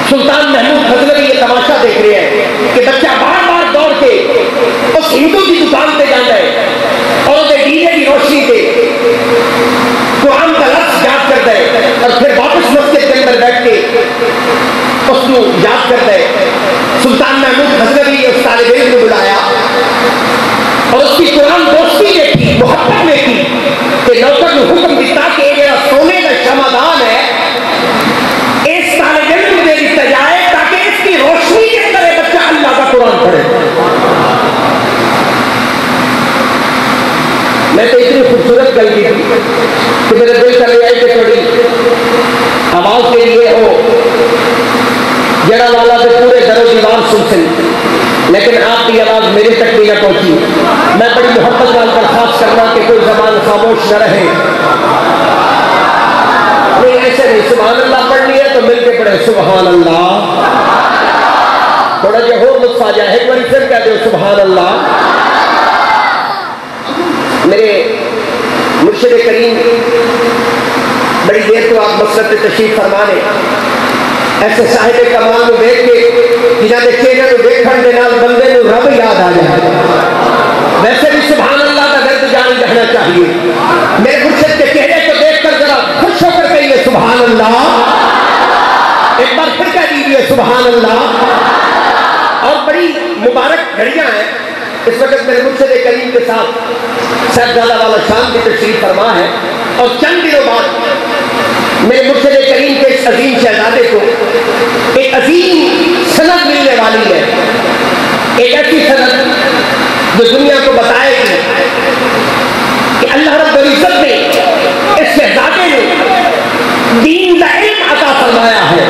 سلطان محمود غزنوی یہ تماشا دیکھ رہے ہیں کہ بچہ بار بار دوڑ کے اس ہندو کی دکان پہ جانا ہے اور اسے ڈی جے کی روشنی سے قرآن کا لفظ یاد کرتا ہے اور پھر واپس مسجد کے اندر بیٹھ کے اس کو یاد کرتا ہے. سلطان محمود غزنوی نے اس طالب علم کو بلایا اور اس کی قرآن دوستی نے کی، محبت نے کی کہ نوکر نے حکم دیتا کہ یہ سونے کا شمعدان ہے، اس طالب علم کو دے دیتا جائے تاکہ اس کی روشنی کے اندر بچہ اللہ کا قرآن پڑھے. میں تو اتنی خوبصورت گل کی تھی کہ میرے دل کر رہا ہے کہ تھوڑی آواز کے لیے ہو جڑا والا سے پورے در و دیوار سن سن، لیکن آپ کی آواز میرے تک بھی نہ پہنچی. میں بڑی محبت نال درخواست کرنا کہ کوئی زبان خاموش نہ رہے. نہیں ایسے نہیں، سبحان اللہ پڑھنی ہے تو مل کے پڑھے سبحان اللہ. تھوڑا جہا اور لطف آ جائے، ایک بار پھر کہہ دو سبحان اللہ. میرے مرشد کریم بڑی دیر تو آپ مسجد پہ تشریف فرما لیں، ایسے صاحب کمال کو دیکھ کے جنہاں دے چہرے کو دیکھن دے نال بندے کو رب یاد آ جائے. ویسے بھی سبحان اللہ کا درد جان رہنا چاہیے. میرے مرشد کے چہرے کو دیکھ کر ذرا خوش ہو کر کہیے سبحان اللہ. ایک بار پھر کہہ دیجیے سبحان اللہ. اور بڑی مبارک گھڑیاں ہیں. اس وقت میرے مرشد کریم کے ساتھ صاحبزادہ والا شام کی تشریف فرما ہے اور چند دنوں بعد میرے مرشد کریم کے اس عظیم شہزادے کو ایک عظیم سند ملنے والی ہے. ایک ایسی سند جو دنیا کو بتائے گی کہ اللہ رب العزت نے اس شہزادے نے دین کا علم عطا فرمایا ہے.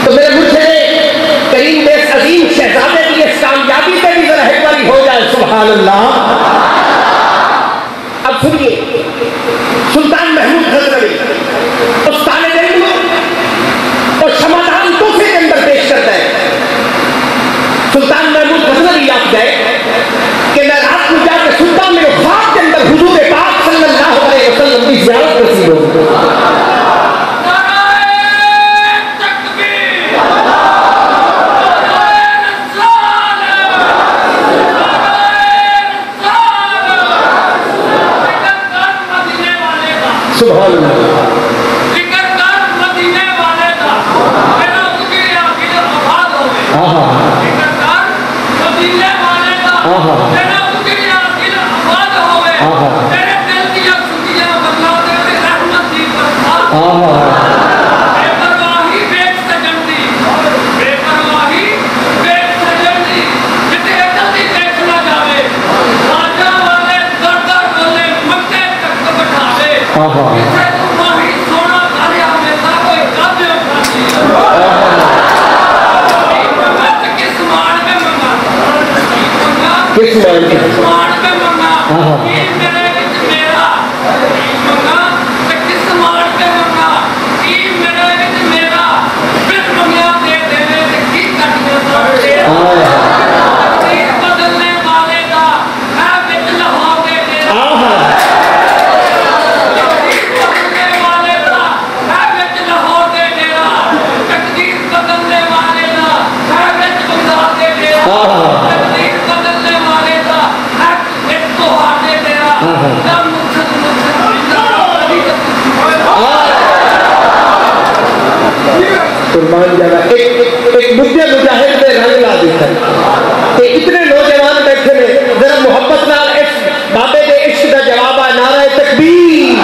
تو میرے مرشد کریم کے اس عظیم شہزادے کی اس کامیابی سے بھی ذرا ایک باری ہو جائے سبحان اللہ. اب سنیے سلطان محمود غزنوی اس طالب علم اور شمعدان توحفے کے اندر پیش کرتا ہے. سلطان محمود غزنوی یاد گئے کہ میں رات کو جا کے سلطان میرے خواب کے اندر حضور پاک صلی اللہ علیہ وسلم کی زیارت نصیب ہو. سبحان اللہ. ذکر کر مدینے والے کا میرا ذکر آخر آباد ہوئے. ذکر کر مدینے والے کا میرا ذکر آخر آباد ہوئے. تیرے دل دیا چھٹیاں بدلا دے رحمت دی برسات. بے پرواہی بیک سجن دی، بے پرواہی بیک سجن دی، جتے جلدی دیکھ نہ جاوے. راجا والے در در بولے مکے تک بٹھاوے. اسے تو ماہی سونا کھالیا ہمیشہ کوئی قابل اٹھانی. کس مان میں منگا، کس مان میں منگا یہ میرے وچ میرا منگا. کس مان میں منگا یہ میرے وچ میرا پھر منگا دے دے کی کٹنا سمجھے. بدلنے والے دا ہے وچ لاہور دے تیرا. قربان جانا ایک مجھے مجاہد میں رنگ لا دیتا ہے کہ اتنے نوجوان بیٹھے میں ذرا محبت نال اس بابے دے عشق دا جواب ہے نعرہ تکبیر.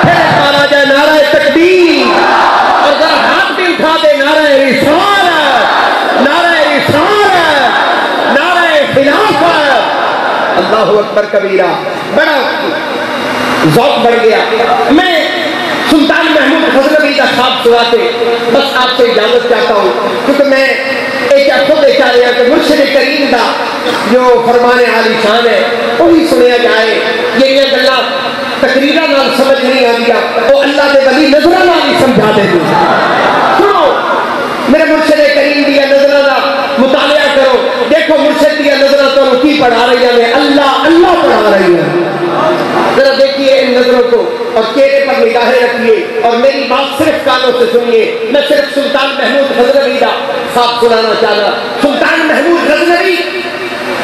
پھر مانا جائے نعرہ تکبیر اور ذرا ہاتھ بھی اٹھا دے نعرہ رسالت، نعرہ رسالت، نعرہ خلافت. اللہ اکبر کبیرہ. بڑا ذوق بڑھ گیا. میں سلطان محمود غزنوی کا خواب سنا کے بس آپ سے اجازت چاہتا ہوں کیونکہ میں ایک خود دیکھا رہا کہ مرشد کریم کا جو فرمان عالی شان ہے وہی سنیا جائے. یہ گلا تقریرا نال سمجھ نہیں آ گیا وہ اللہ دے ولی نظرہ نال ہی سمجھا دے دوں. سنو میرے مرشد کریم دیا نظرہ دا مطالعہ کرو. دیکھو مرشد دیا نظرہ تو کی پڑھا رہی ہے، اللہ اللہ پڑھا رہی ہے. ذرا دیکھیے نظروں کو اور چہرے پر نگاہیں رکھیے اور میری بات صرف کانوں سے سنیے. میں صرف سلطان محمود غزنوی کا خواب سنانا چاہ رہا. سلطان محمود غزنوی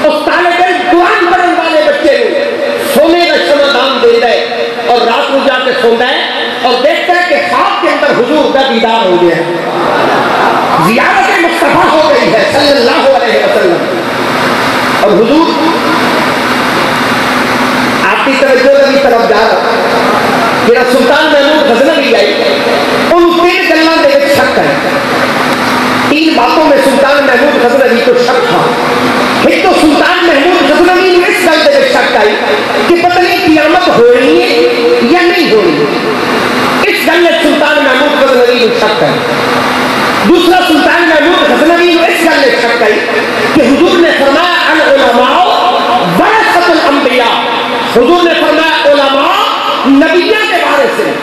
اس طالب علم قرآن پڑھنے والے بچے کو سونے کا شمعدان دیتا ہے اور رات کو جا کے سوتا ہے اور دیکھتا ہے کہ خواب کے اندر حضور کا دیدار ہو گیا ہے, زیارت مصطفیٰ ہو گئی ہے صلی اللہ علیہ وسلم. اور حضور آپ کی توجہ کی طرف جا رہا میرا سلطان محمود غزنوی آئی ان 3 گلاں دے وچ شک ہے. 3 باتوں میں سلطان محمود غزنوی کو شک تھا. ایک تو سلطان محمود غزنوی نے اس گل دے وچ شک آئی کہ پتہ نہیں قیامت ہونی ہے یا نہیں ہونی. اس گل میں سلطان محمود غزنوی کو شک ہے. دوسرا سلطان محمود غزنوی نے اس گل میں شک آئی کہ حضور نے فرمایا العلماء ورثۃ الانبیاء. حضور نے فرمایا علماء نبیوں کے وارث ہیں.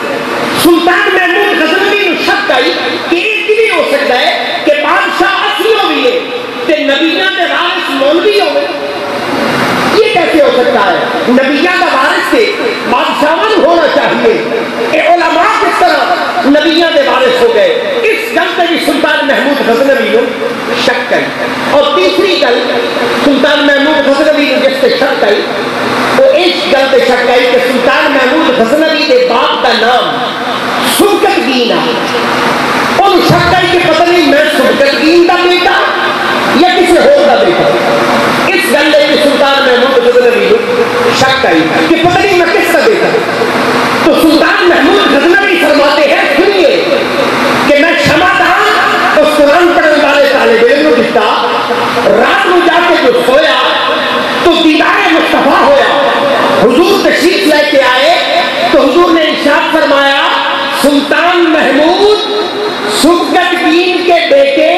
سلطان محمود غزنوی نے شک آئی کہ یہ بھی ہو سکتا ہے کہ بادشاہ اصلی ہوئی ہے کہ نبیوں کے وارث مولوی ہوئے. یہ کیسے ہو سکتا ہے؟ نبیوں کا وارث کے بادشاہان ہونا چاہیے. کہ علماء کس طرح نبیوں کے وارث ہو گئے؟ اس گل پہ بھی سلطان محمود غزنوی نے شک کی. اور تیسری گل سلطان محمود غزنوی نے جس سے شک کی وہ اس گل پہ شک کی کہ سلطان محمود غزنوی کے باپ کا نام سبکتگین ہے. ان شک کی کہ پتہ نہیں میں سبکتگین کا بیٹا یا کسی اور کا بیٹا. اس گل میں سلطان محمود غزنوی نے شک کی کہ پتہ نہیں میں کس کا بیٹا. تو سلطان محمود غزنوی فرماتے ہیں سنیے کہ میں شمعدان اس قرآن پڑھنے والے طالب علم کو دیتا. رات کو جا کے جو سویا تو دیدار مصطفیٰ ہویا. حضور تشریف لے کے آئے تو حضور نے ارشاد فرمایا سلطان محمود سبکتگین کے بیٹے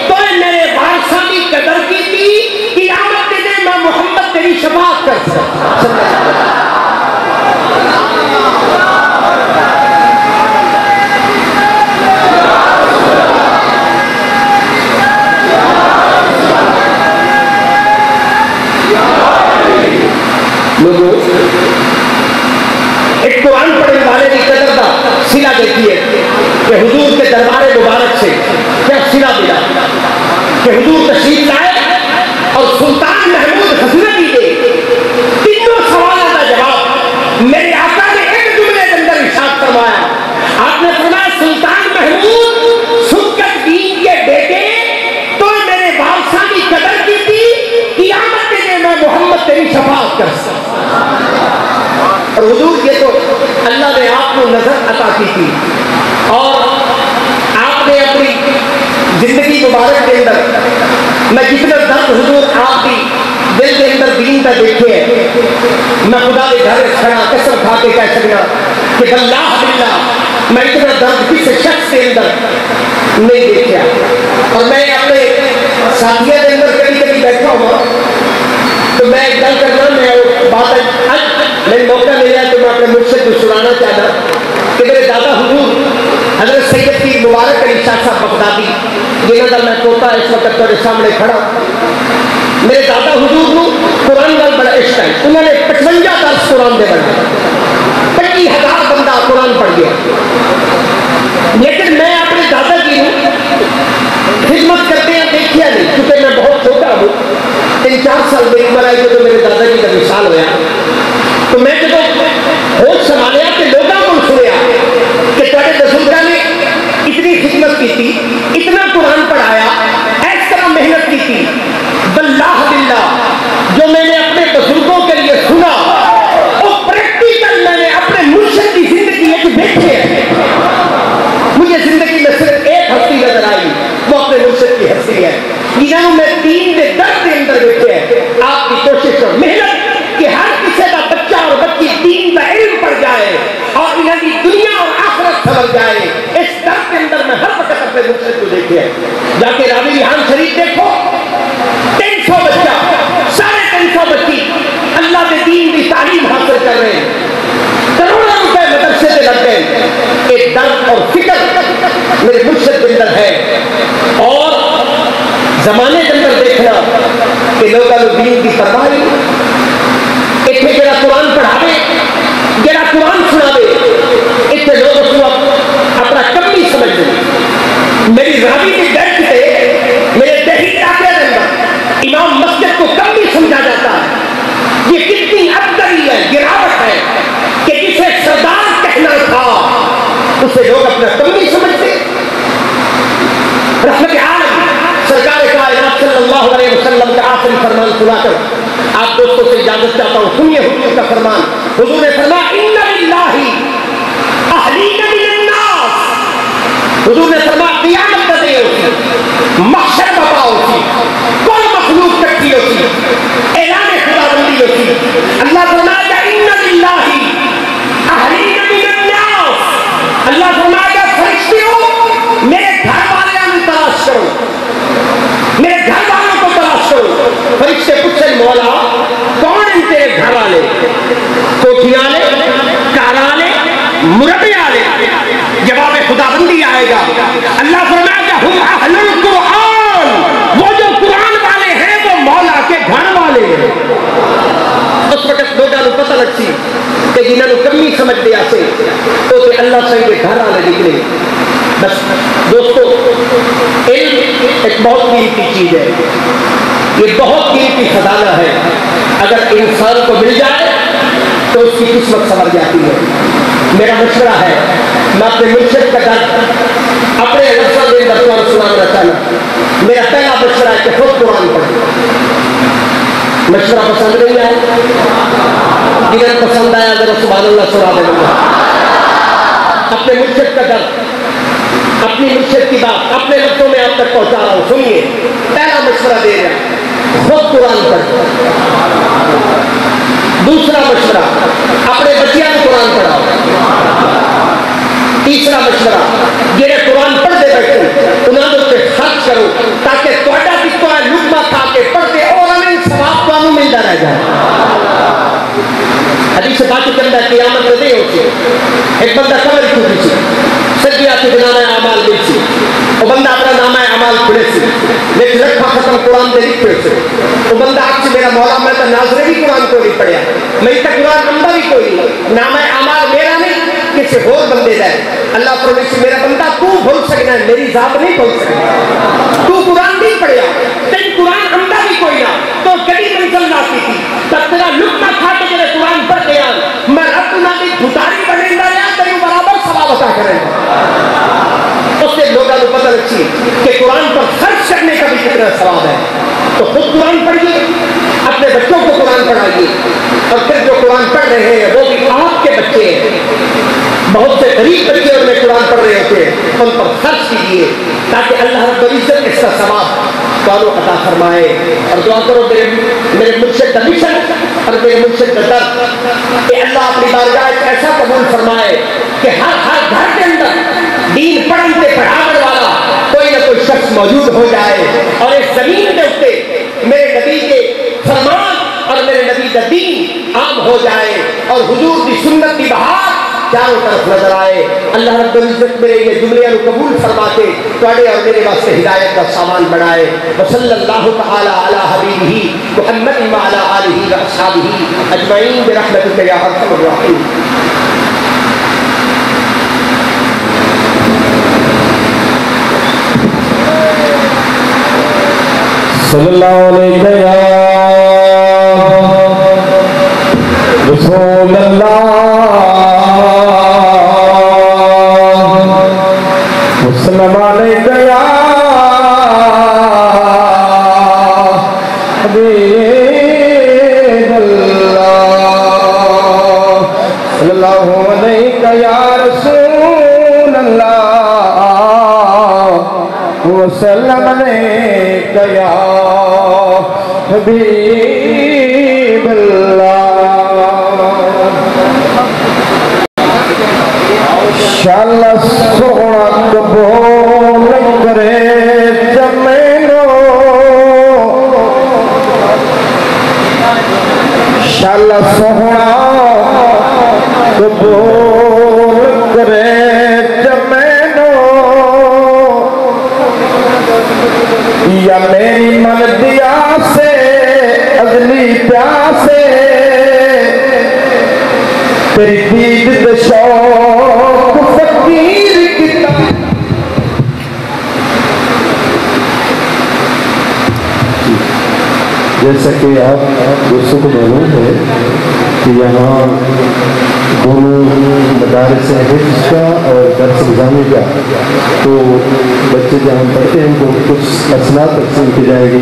تو میرے وارثاں کی قدر کی تھی. قیامت کے دن میں محمد تیری شفاعت کر سکتا. ایک قرآن پڑھنے والے کی قدر کا صلہ دیکھیے کہ حضور کے دربار مبارک سے کیا صلہ ملا کہ حضور تشریف لائے اور سلطان محمود غزنوی کے تینوں سوالوں کا جواب میرے آقا نے ایک جملے کے اندر ارشاد فرمایا. آپ نے فرمایا سلطان محمود سبکتگین کے بیٹے تو میرے وارثاں کی قدر کی تھی. قیامت کے دن میں محمد تیری شفاعت کر سکتا. اور حضور یہ تو اللہ نے آپ کو نظر عطا کی تھی اور آپ نے اپنی زندگی مبارک کے اندر میں جتنا درد حضور آپ کی دل کے اندر دین کا دیکھے ہیں میں خدا کے گھر کھڑا قسم کھا کے کہہ سکنا کہ اللہ باللہ میں اتنا درد کسی شخص کے اندر نہیں دیکھا. اور میں اپنے ساتھیوں کے اندر کبھی کبھی بیٹھا ہوا تو میں ایک گل کرنا میں بات میں موقع ملا تو میں اپنے مرشد کو سنانا چاہتا کہ میرے دادا حضور حضرت سید کی مبارک علی شاہ صاحب بغدادی جنہوں کا میں پوتا اس وقت تیرے سامنے کھڑا. میرے دادا حضور کو قرآن کا بڑا عشق ہے. انہوں نے 55 درس قرآن دے بنا 25,000 بندہ قرآن پڑھ گیا. لیکن میں اپنے دادا کی خدمت کرتے ہیں دیکھیا نہیں کیونکہ میں بہت چھوٹا ہوں. 3-4 سال میری عمر آئی تو میرے دادا جی کا وصال ہوا تو میں جب ہوش سنبھالیا کہ لوگوں کو سنیا کہ تھوڑے بزرگوں نے اتنی خدمت کی تھی اتنا قرآن پڑھایا اس طرح محنت کی تھی. واللہ باللہ جو میں نے اپنے بزرگوں کے لیے سنا وہ پریکٹیکل میں نے اپنے مرشد کی زندگی میں دیکھے ہیں. مجھے زندگی میں صرف ایک ہستی نظر آئی وہ اپنے مرشد کی ہستی ہے. جنہوں میں دین کے درد کے اندر بیٹھے ہیں. آپ کی کوشش اور محنت کہ ہر کسی کا بچہ اور بچی دین کا علم پڑھ جائے اور انہیں کی دنیا اور آخرت سمجھ جائے. اس درد کے اندر میں ہر وقت اپنے مرشد کو دیکھے جا کے راوی ریحان شریف دیکھو 300 بچہ 350 بچی اللہ کے دین کی تعلیم حاصل کر رہے ہیں. کروڑوں روپے مدرسے سے لگ گئے. ایک درد اور فکر میرے مرشد کے اندر ہے. اور زمانے کے اندر دیکھنا کہ لوگوں دین کی پرواہ ایک میں جڑا قرآن پڑھاوے جڑا قرآن سناوے اتنے لوگ اس کو اپنا کمی سمجھ دیں. میری راوی کی ڈر سے میرے دہی علاقے کے اندر امام مسجد کو کمی سمجھا جاتا ہے. یہ کتنی ابتری ہے، گراوٹ ہے کہ جسے سردار کہنا تھا اسے لوگ اپنا کمی سمجھتے. رحمت عالم سرکار کائنات صلی اللہ علیہ وسلم کا آخری فرمان سنا کر آپ دوستوں سے اجازت چاہتا ہوں. سنیے حضور کا فرمان. حضور نے فرمایا ان للہ اہلین من الناس. حضور نے فرمایا قیامت کا دن ہوتی، محشر بپا ہوتی، کوئی مخلوق کٹھی ہوتی، اعلان خداوندی ہوتی. اللہ فرمائے گا ان للہ اہلین من الناس. اللہ فرمائے گا فرشتوں میرے گھر والوں میں تلاش کرو، میرے گھر والوں کو تلاش کرو. فرشتے پوچھیں مولا کون ہیں تیرے گھر والے؟ کوٹھی والے، کار والے، مربے والے؟ جواب خداوندی آئے گا. اللہ فرمائے گا ہم اہل القرآن، وہ جو قرآن والے ہیں وہ مولا کے گھر والے ہیں. اس وقت لوگوں کو پتہ لگتی کہ جنہوں نے کمی سمجھ دیا سے تو اللہ سے گھر والے نکلے. بس دوستو علم ایک بہت قیمتی چیز ہے، یہ بہت قیمتی خزانہ ہے. اگر انسان کو مل جائے تو اس کی قسمت سنور جاتی ہے. میرا مشورہ ہے میں اپنے مرشد کا درد اپنے رسول دین درد سنانا چاہنا. میرا پہلا مشورہ ہے کہ خود قرآن پڑھیں. مشورہ پسند نہیں آئے؟ جنہیں پسند آیا ذرا سبحان اللہ سنا دیں. اپنے مرشد کا درد، اپنی مرشد کی بات اپنے لفظوں میں آپ تک پہنچا رہا ہوں. سنیے پہلا مشورہ دے رہا ہوں خود قرآن پڑھ. دوسرا مشورہ اپنے بچیاں کو قرآن پڑھاؤ. تیسرا مشورہ جنہیں قرآن پڑھتے بیٹھے انہوں نے خرچ کرو تاکہ تھوڑا بھی کوئی لقمہ کھا کے پڑھتے اور ہمیں ثواب کو ملتا رہ جائے. حدیث بات کرتا ہے قیامت میں نہیں ہوتی. ایک بندہ قبر چھوٹی سی سجیاتی بنانا اعمال مل سی، وہ بندہ اپنا نامہ اعمال کھلے سی لیکن لکھا ختم قرآن دے لکھے سے. وہ بندہ آپ سے میرا مولا میں تو ناظرے بھی قرآن کو نہیں پڑھیا، میں تک قرآن نمبر بھی کوئی نہیں، نامہ اعمال میرا نہیں کسی اور بندے دا ہے. اللہ فرمائے سے میرا بندہ تو بھول سکنا ہے، میری ذات نہیں بھول سکنا. تو قرآن نہیں پڑھیا، تین قرآن نمبر بھی کوئی نہ تو کبھی منزل نہ کی تھی. تب تیرا لقمہ کھا کے جب قرآن پڑھ گیا میں اپنا بھی بھتاری بنے گا یا تیرے برابر ثواب عطا کرے گا. اس سے لوگوں کو پتہ لگتی کہ قرآن پر خرچ کرنے کا بھی کتنا ثواب ہے. تو خود قرآن پڑھیے، اپنے بچوں کو قرآن پڑھائیے، اور پھر جو قرآن پڑھ رہے ہیں وہ بھی آپ کے بچے ہیں. بہت سے غریب بچے ان میں قرآن پڑھ رہے ہوتے ہیں، ان پر خرچ کیجیے تاکہ اللہ رب العزت اس کا ثواب قانون عطا فرمائے. اور دعا کرو میرے مرشد کا مشن اور میرے مرشد کا درد کہ اللہ اپنی بارگاہ ایسا قبول فرمائے کہ ہر گھر کے اندر دین پڑھنے پڑھانے والا کوئی نہ کوئی شخص موجود ہو جائے اور اس زمین کے اوپر میرے نبی کے فرمان اور میرے نبی کا دین عام ہو جائے اور حضور کی سنت کی بہار چاروں طرف نظر آئے. اللہ رب العزت میرے یہ جملے کو قبول فرما کے تواڈے اور میرے واسطے ہدایت کا سامان بنائے. وصلی اللہ تعالی علی حبیبہ محمد وعلی آلہ واصحابہ اجمعین برحمتک یا ارحم الراحمین. صلی اللہ علیہ رسول اللہ وسلم علیہ یا حبیب اللہ صلی اللہ علیہ یا رسول اللہ وسلم علیہ یا حبیب اللہ. شالا سونا قبول کرے جمینو، شالا سونا قبول کرے جمینو، یا میری من دیا سے اگلی پیاسے تیری دید جیسا کہ آپ دوستوں کو معلوم ہے کہ یہاں دونوں مدارس ہیں، حفظ کا اور درس نظامی کا، تو بچے جہاں پڑھتے ہیں ان کو کچھ اسناد تقسیم کی جائے گی،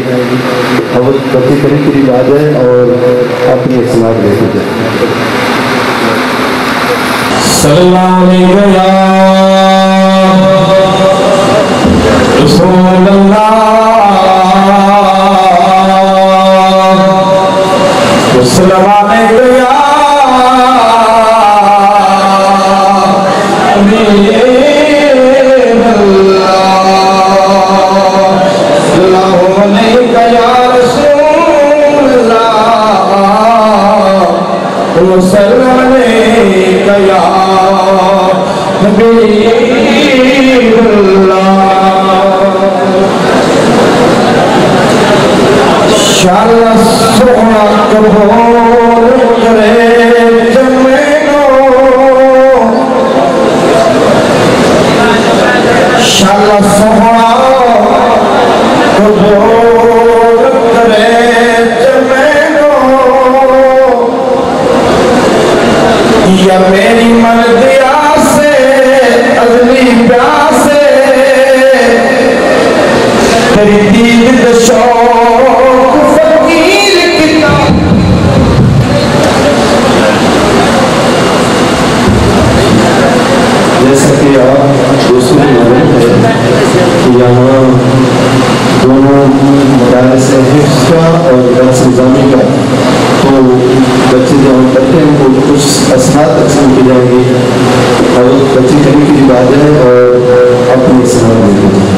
اور بچے قریب قریب آ جائیں اور اپنی اسناد لے کے جائیں۔ صلی اللہ علیہ رسول اللہ وسلم علیہ شال سونا قبول کرے جمینو، شال سونا قبول کرے جمینو، یا میری من دیا سے ازلی پیاسے تیری دید شوق فقیر کتاب۔ جیسا کہ آپ دوستوں کو معلوم ہے کہ یہاں دونوں مدارس حفظ کا اور درس نظامی کا، تو بچے جہاں پڑھتے ہیں ان کو کچھ اسناد تقسیم کی جائے گی، اور بچے قریب قریب آ جائیں اور اپنی اسناد لے کے جائیں۔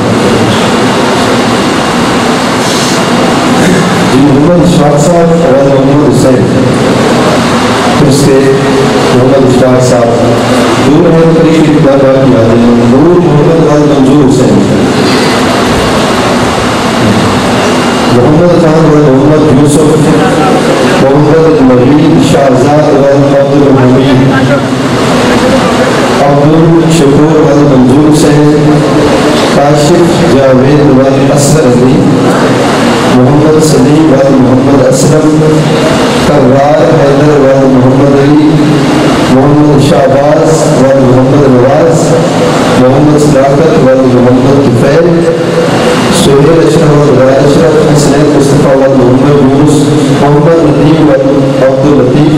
جی محمد اشفاق صاحب اور محمد حسین، پھر اس کے محمد اشفاق صاحب، دور ہے قریب قریب آ جائیں، نور محمد اور منظور حسین، محمد خان اور محمد یوسف، محمد نوید شہزاد اور عبد الحمید، عبد الشکور اور منظور حسین، کاشف جاوید اور اصغر علی، محمد سلیم اور محمد اسلم، کرار حیدر اور محمد علی، محمد شہباز اور محمد نواز، محمد صداقت اور محمد طفیل، سہیل اشرف اور غیر اشرف، حسنین مصطفیٰ اور محمد یونس، محمد ندیم اور عبد اللطیف،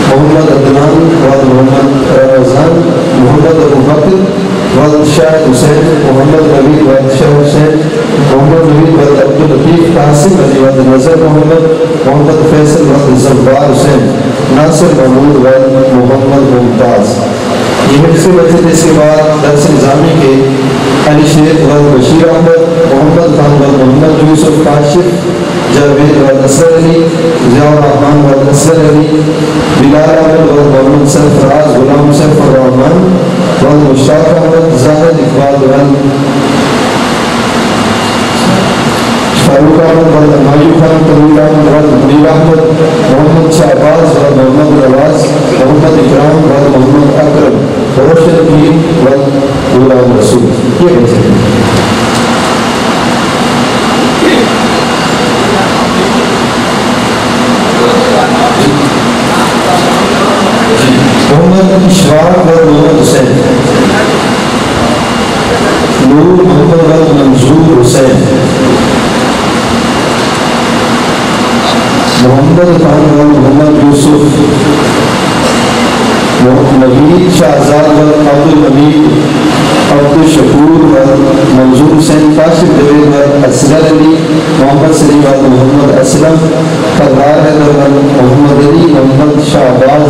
محمد عدنان اور محمد رمضان، محمد ابوبکر اور شاہد حسین، محمد نوید اور شاہ حسین، محمد نوید اور عبد اللطیف، قاسم علی اور نظر محمد، محمد فیصل اور زبار حسین، ناصر محمود اور محمد ممتاز۔ یہ حفظ بچے تھے۔ اس کے بعد درس نظامی کے علی شیخ اور بشیر احمد، محمد خان اور محمد یوسف، کاشف جاوید اور اصغر علی، ضیاء الرحمان اور اصغر علی، بلال احمد اور محمد سرفراز، غلام سیف الرحمان اور مشتاق احمد، زاہد اقبال اور فاروق احمد اور مایو خان، طویل احمد اور منیر احمد، محمد شہباز اور محمد نواز، محمد اکرام اور محمد اکرم، روشن الدین اور غلام رسول۔ یہ بچے محمد اشفاق اور محمد حسین، نور محمد اور منظور حسین، محمد خان اور محمد یوسف، نوید شہزاد اور عبد الحمید، عبد الشکور اور منظور حسین، کاشف جاوید اور اصغر علی، محمد سلیم اور محمد اسلم، کرار حیدر اور محمد علی، محمد شہباز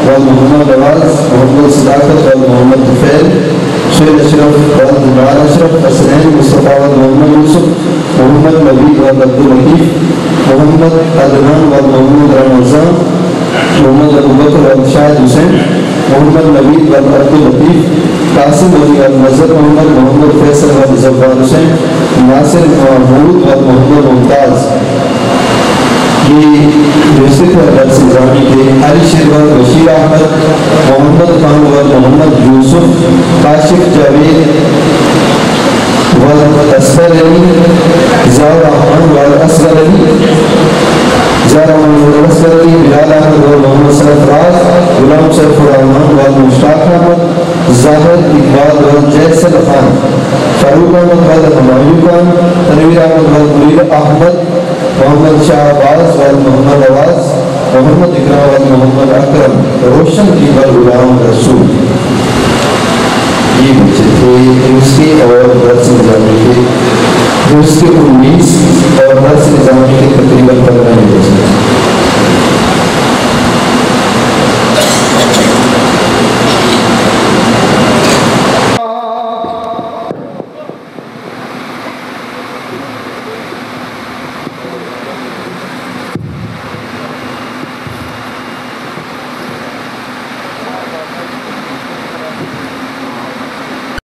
اور محمد نواز، محمد صداقت اور محمد طفیل، سہیل اشرف اور دلال اشرف، حسنین مصطفیٰ اور محمد یوسف، محمد نوید اور عبد اللطیف، محمد عدنان اور محمد رمضان، محمد ابوبکر اور شاہد حسین، محمد نوید اور عبد اللطیف، قاسم علی اور نظر محمد، محمد فیصل اور زبار حسین، ناصر محمود اور محمد ممتاز۔ یہ یوسف اور درس نظامی کے علی شیخ اور بشیر احمد، محمد خان اور محمد یوسف، کاشف جاوید اور اصغر علی، ضیاء الرحمان اور اصغر علی، زیادہ محمد مسکری بلال احمد اور محمد سرفراز غلام سیف الرحمان اور مشتاق احمد ظاہر اقبال اور جیسر خان فاروق احمد اور ہمایوں خان تنویر احمد اور منیر احمد محمد شاہ عباس اور محمد عواز محمد اکرام اور محمد اکرم روشن اقبال غلام رسول یہ بچے تھے اس کے اور درس نظامی کے 19 اور درس نظامی کے تقریباً 15 بچے